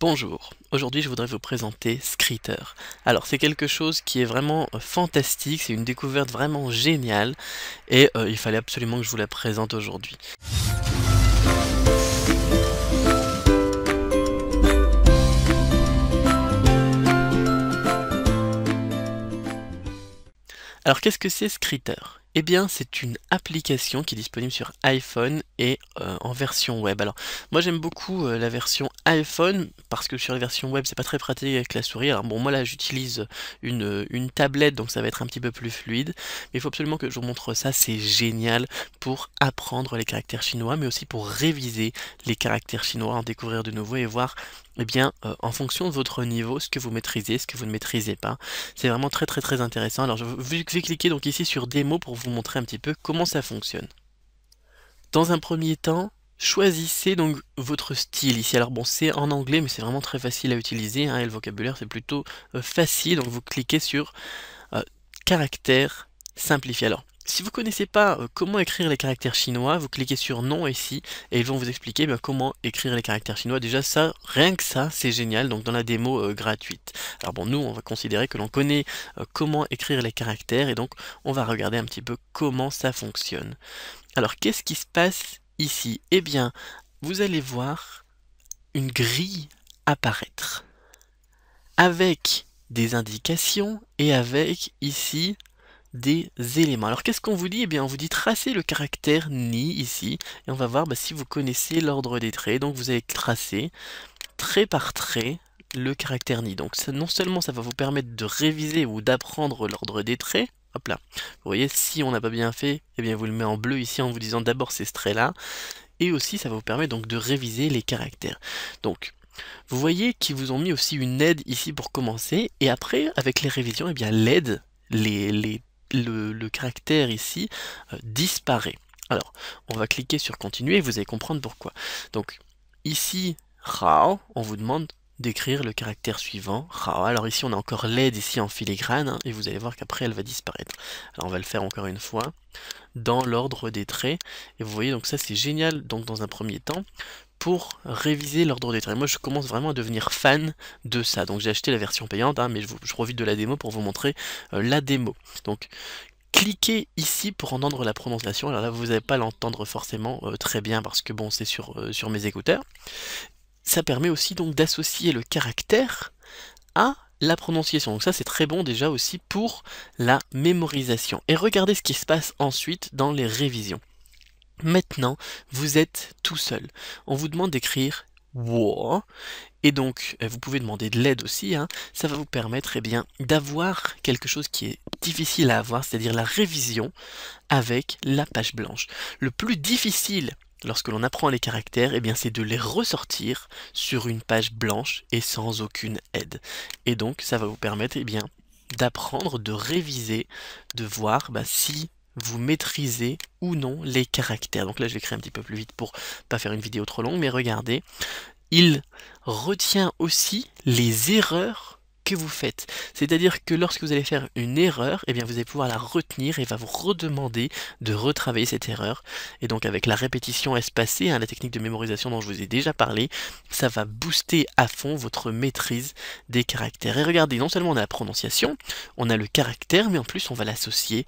Bonjour, aujourd'hui je voudrais vous présenter Skritter. Alors c'est quelque chose qui est vraiment fantastique, c'est une découverte vraiment géniale et il fallait absolument que je vous la présente aujourd'hui. Alors qu'est-ce que c'est Skritter? Eh bien c'est une application qui est disponible sur iPhone et en version web. Alors moi j'aime beaucoup la version iPhone parce que sur la version web c'est pas très pratique avec la souris. Alors bon moi là j'utilise une tablette donc ça va être un petit peu plus fluide. Mais il faut absolument que je vous montre ça, c'est génial pour apprendre les caractères chinois mais aussi pour réviser les caractères chinois, en découvrir de nouveaux et voir eh bien, en fonction de votre niveau, ce que vous maîtrisez, ce que vous ne maîtrisez pas. C'est vraiment très intéressant. Alors je vais cliquer donc ici sur démo pour vous montrer un petit peu comment ça fonctionne. Dans un premier temps, choisissez donc votre style ici. Alors bon, c'est en anglais, mais c'est vraiment très facile à utiliser, hein, et le vocabulaire c'est plutôt facile. Donc vous cliquez sur caractères simplifiés. Alors, si vous ne connaissez pas comment écrire les caractères chinois, vous cliquez sur non ici et ils vont vous expliquer comment écrire les caractères chinois. Déjà ça, rien que ça, c'est génial, donc dans la démo gratuite. Alors bon, nous on va considérer que l'on connaît comment écrire les caractères et donc on va regarder un petit peu comment ça fonctionne. Alors qu'est-ce qui se passe ici? Eh bien, vous allez voir une grille apparaître avec des indications et avec ici des éléments. Alors qu'est-ce qu'on vous dit? Eh bien on vous dit tracer le caractère ni ici et on va voir si vous connaissez l'ordre des traits. Donc vous allez tracer trait par trait le caractère ni. Donc non seulement ça va vous permettre de réviser ou d'apprendre l'ordre des traits, hop là, vous voyez si on n'a pas bien fait, eh bien vous le met en bleu ici en vous disant d'abord c'est ce trait là, et aussi ça va vous permettre donc de réviser les caractères. Donc vous voyez qu'ils vous ont mis aussi une aide ici pour commencer, et après avec les révisions, eh bien l'aide, le caractère ici disparaît. Alors, on va cliquer sur continuer et vous allez comprendre pourquoi. Donc, ici, Rao, on vous demande d'écrire le caractère suivant, Rao. Alors ici, on a encore l'aide ici en filigrane, hein, et vous allez voir qu'après, elle va disparaître. Alors, on va le faire encore une fois, dans l'ordre des traits. Et vous voyez, donc ça, c'est génial, donc dans un premier temps, pour réviser l'ordre des traits. Moi je commence vraiment à devenir fan de ça, donc j'ai acheté la version payante, hein, mais je profite de la démo pour vous montrer la démo. Donc cliquez ici pour entendre la prononciation. Alors là vous n'allez pas l'entendre forcément très bien parce que bon c'est sur mes écouteurs. Ça permet aussi donc d'associer le caractère à la prononciation, donc ça c'est très bon déjà aussi pour la mémorisation. Et regardez ce qui se passe ensuite dans les révisions. Maintenant, vous êtes tout seul. On vous demande d'écrire wo, et donc vous pouvez demander de l'aide aussi, hein. Ça va vous permettre d'avoir quelque chose qui est difficile à avoir, c'est-à-dire la révision avec la page blanche. Le plus difficile lorsque l'on apprend les caractères, c'est de les ressortir sur une page blanche et sans aucune aide. Et donc ça va vous permettre d'apprendre, de réviser, de voir si vous maîtrisez ou non les caractères. Donc là je vais écrire un petit peu plus vite pour pas faire une vidéo trop longue, mais regardez, il retient aussi les erreurs que vous faites. C'est-à-dire que lorsque vous allez faire une erreur, vous allez pouvoir la retenir et va vous redemander de retravailler cette erreur. Et donc avec la répétition espacée, hein, la technique de mémorisation dont je vous ai déjà parlé, ça va booster à fond votre maîtrise des caractères. Et regardez, non seulement on a la prononciation, on a le caractère, mais en plus on va l'associer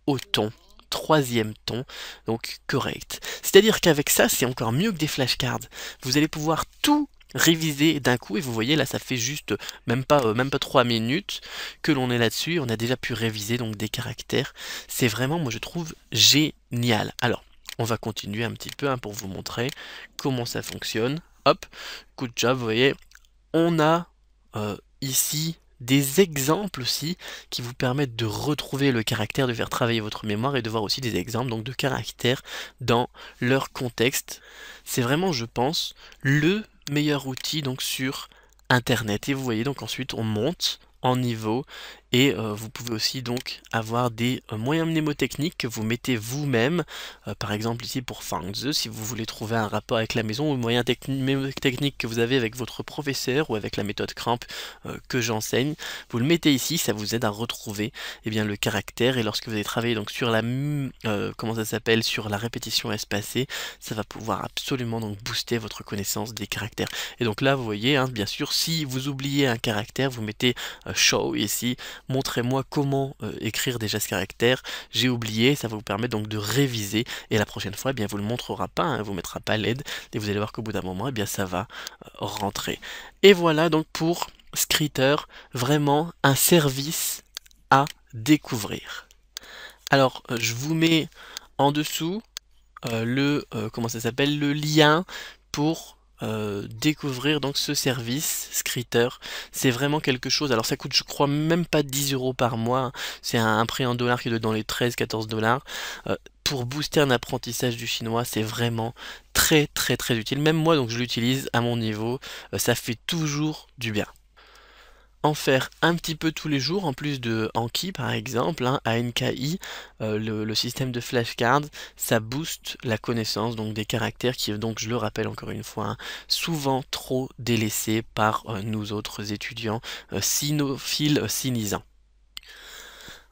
au ton, troisième ton, donc correct. C'est-à-dire qu'avec ça, c'est encore mieux que des flashcards. Vous allez pouvoir tout réviser d'un coup, et vous voyez là, ça fait juste même pas 3 minutes que l'on est là-dessus, on a déjà pu réviser donc des caractères. C'est vraiment, moi je trouve, génial. Alors, on va continuer un petit peu pour vous montrer comment ça fonctionne. Hop, good job, vous voyez, on a ici des exemples aussi qui vous permettent de retrouver le caractère, de faire travailler votre mémoire et de voir aussi des exemples donc de caractères dans leur contexte. C'est vraiment, je pense, le meilleur outil donc sur internet. Et vous voyez donc ensuite on monte en niveau, et vous pouvez aussi donc avoir des moyens mnémotechniques que vous mettez vous-même, par exemple ici pour Fangzhe, si vous voulez trouver un rapport avec la maison, ou le moyen mnémotechnique que vous avez avec votre professeur ou avec la méthode Cramp que j'enseigne, vous le mettez ici, ça vous aide à retrouver eh bien, le caractère, et lorsque vous allez travailler donc sur la comment ça s'appelle, sur la répétition espacée, ça va pouvoir absolument donc booster votre connaissance des caractères. Et donc là vous voyez, hein, bien sûr, si vous oubliez un caractère, vous mettez show ici, montrez-moi comment écrire déjà ce caractère, j'ai oublié, ça va vous permettre donc de réviser, et la prochaine fois, eh bien, vous ne le montrera pas, hein, vous ne mettra pas l'aide, et vous allez voir qu'au bout d'un moment, eh bien, ça va rentrer. Et voilà donc pour Skritter, vraiment un service à découvrir. Alors, je vous mets en dessous comment ça s'appelle, le lien pour découvrir donc ce service Skritter. C'est vraiment quelque chose, alors ça coûte je crois même pas 10 € par mois, hein. C'est un prix en dollars qui doit être dans les 13-14 $. Pour booster un apprentissage du chinois, c'est vraiment très très très utile. Même moi donc je l'utilise à mon niveau, ça fait toujours du bien. En faire un petit peu tous les jours, en plus de Anki par exemple, hein, ANKI, le système de flashcards, ça booste la connaissance donc des caractères qui, donc je le rappelle encore une fois, hein, souvent trop délaissés par nous autres étudiants sinophiles, sinisants.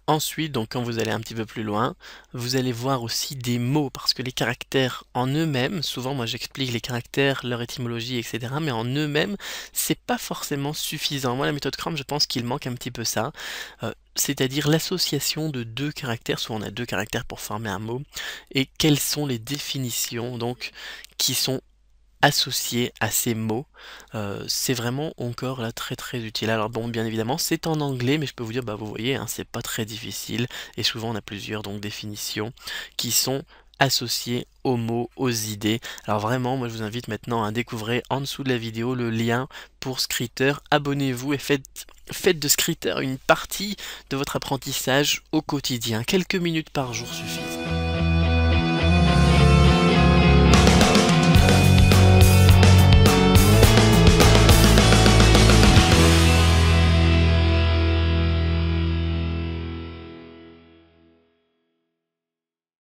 Ensuite, donc quand vous allez un petit peu plus loin, vous allez voir aussi des mots, parce que les caractères en eux-mêmes, souvent moi j'explique les caractères, leur étymologie, etc., mais en eux-mêmes, c'est pas forcément suffisant. Moi la méthode Cramp, je pense qu'il manque un petit peu ça, c'est-à-dire l'association de deux caractères, soit on a deux caractères pour former un mot, et quelles sont les définitions donc qui sont associé à ces mots, c'est vraiment encore là très très utile. Alors bon, bien évidemment c'est en anglais, mais je peux vous dire, bah vous voyez, hein, c'est pas très difficile, et souvent on a plusieurs donc définitions qui sont associées aux mots, aux idées. Alors vraiment, moi je vous invite maintenant à découvrir en dessous de la vidéo le lien pour Skritter. Abonnez-vous et faites de Skritter une partie de votre apprentissage au quotidien. Quelques minutes par jour suffisent.